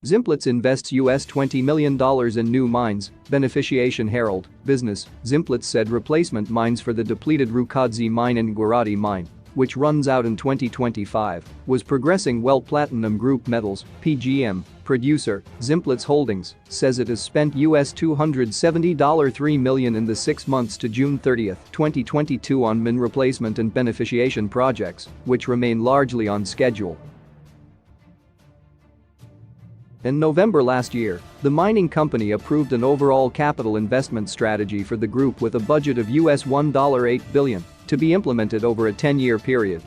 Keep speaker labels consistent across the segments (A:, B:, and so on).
A: Zimplats invests US $20 million in new mines, beneficiation Herald, business. Zimplats said replacement mines for the depleted Rukadzi mine and Guarati mine, which runs out in 2025, was progressing well. Platinum Group Metals, PGM, producer, Zimplats Holdings, says it has spent US $270.3 million in the 6 months to June 30, 2022 on mine replacement and beneficiation projects, which remain largely on schedule. In November last year, the mining company approved an overall capital investment strategy for the group with a budget of US $1.8 billion to be implemented over a 10-year period.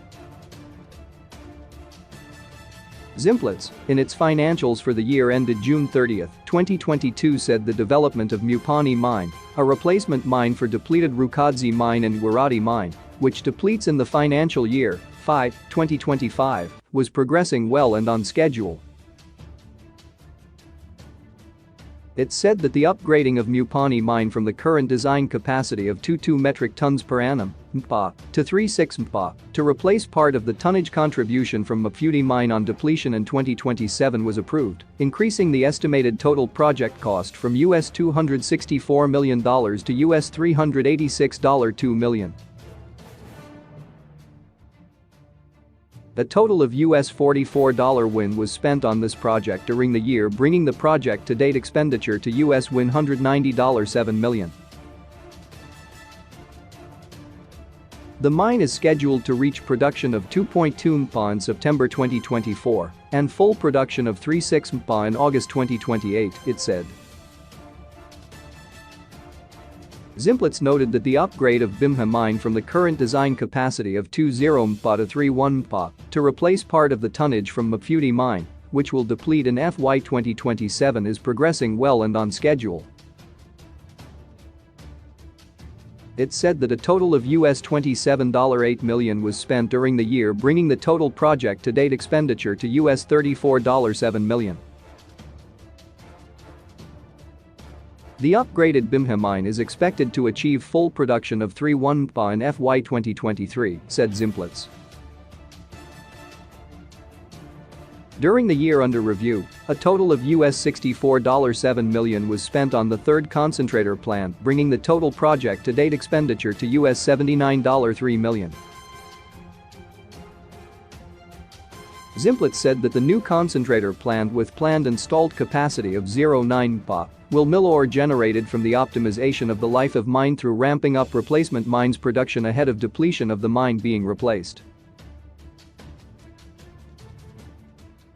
A: Zimplats, in its financials for the year ended June 30, 2022 said the development of Mupani mine, a replacement mine for depleted Rukadzi mine and Guarati mine, which depletes in the financial year 2025, was progressing well and on schedule. It said that the upgrading of Mupani mine from the current design capacity of 22 metric tons per annum (MPA) to 36 MPA to replace part of the tonnage contribution from Mafuti mine on depletion in 2027 was approved, increasing the estimated total project cost from US $264 million to US $386.2 million. A total of US $44 win was spent on this project during the year, bringing the project-to-date expenditure to US $190.7 million. The mine is scheduled to reach production of 2.2 MPA in September 2024 and full production of 3.6 MPA in August 2028, it said. Zimplats noted that the upgrade of Bimha mine from the current design capacity of 20 MPA to 31 MPA to replace part of the tonnage from Mafuti mine, which will deplete in FY 2027, is progressing well and on schedule. It said that a total of US $27.8 million was spent during the year, bringing the total project-to-date expenditure to US $34.7 million. The upgraded Bimha mine is expected to achieve full production of 3.1 MPA in FY 2023, said Zimplats. During the year under review, a total of US $64.7 million was spent on the third concentrator plant, bringing the total project-to-date expenditure to US $79.3 million. Zimplats said that the new concentrator plant, with planned installed capacity of 0.9 MPA, will mill ore generated from the optimization of the life of mine through ramping up replacement mines production ahead of depletion of the mine being replaced.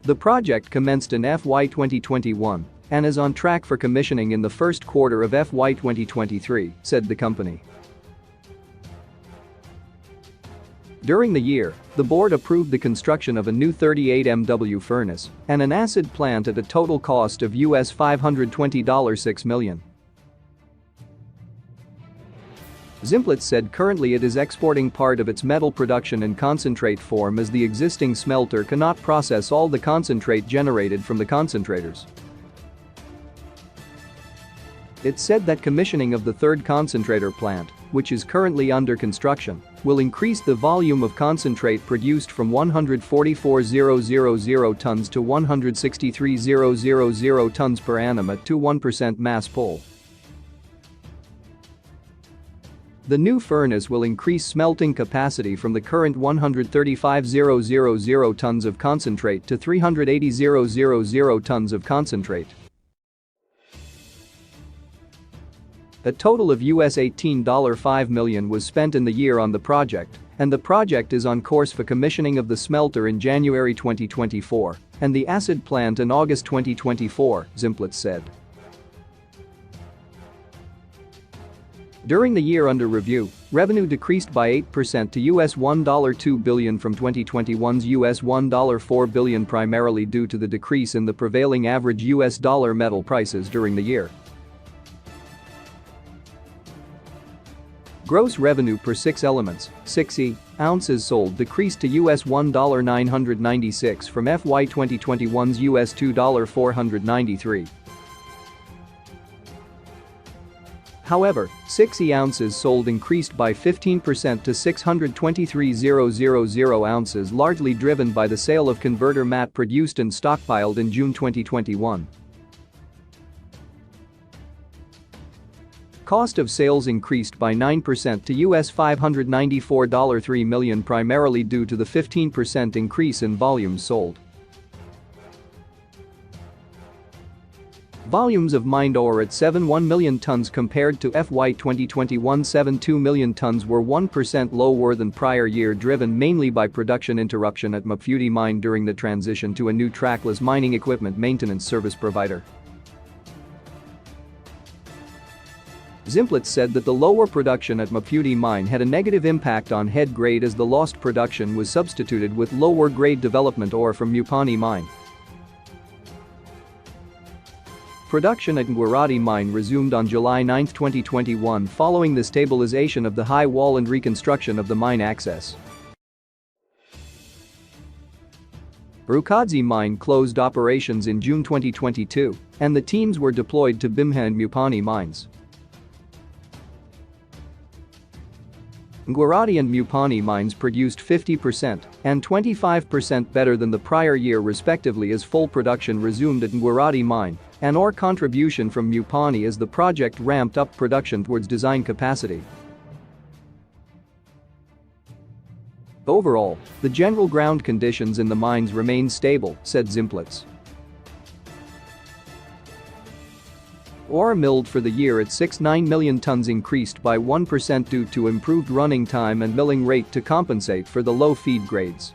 A: The project commenced in FY 2021 and is on track for commissioning in the first quarter of FY 2023, said the company. During the year, the board approved the construction of a new 38 MW furnace and an acid plant at a total cost of US $520.6 million. Zimplats said currently it is exporting part of its metal production in concentrate form, as the existing smelter cannot process all the concentrate generated from the concentrators. It said that commissioning of the third concentrator plant, which is currently under construction, will increase the volume of concentrate produced from 144,000 tons to 163,000 tons per annum at 1% mass pull. The new furnace will increase smelting capacity from the current 135,000 tons of concentrate to 380,000 tons of concentrate. A total of US $18.5 million was spent in the year on the project, and the project is on course for commissioning of the smelter in January 2024 and the acid plant in August 2024, Zimplats said. During the year under review, revenue decreased by 8% to US $1.2 billion from 2021's US $1.4 billion, primarily due to the decrease in the prevailing average US dollar metal prices during the year. Gross revenue per 6 elements, 6E, ounces sold decreased to US $1.996 from FY 2021's US $2.493. However, 6E ounces sold increased by 15% to 623,000 ounces, largely driven by the sale of converter matte produced and stockpiled in June 2021. Cost of sales increased by 9% to US $594.3 million, primarily due to the 15% increase in volumes sold. Volumes of mined ore at 7.1 million tons compared to FY 2021 7.2 million tons were 1% lower than prior year, driven mainly by production interruption at Maputo mine during the transition to a new trackless mining equipment maintenance service provider. Zimplats said that the lower production at Maputo mine had a negative impact on head grade as the lost production was substituted with lower grade development ore from Mupani mine. Production at Ngwarati mine resumed on July 9, 2021 following the stabilization of the high wall and reconstruction of the mine access. Rukadzi mine closed operations in June 2022, and the teams were deployed to Bimha and Mupani mines. Ngwarati and Mupani mines produced 50% and 25% better than the prior year respectively as full production resumed at Ngwarati mine and ore contribution from Mupani as the project ramped up production towards design capacity. Overall, the general ground conditions in the mines remain stable, said Zimplats. Ore milled for the year at 6.9 million tons increased by 1% due to improved running time and milling rate to compensate for the low feed grades.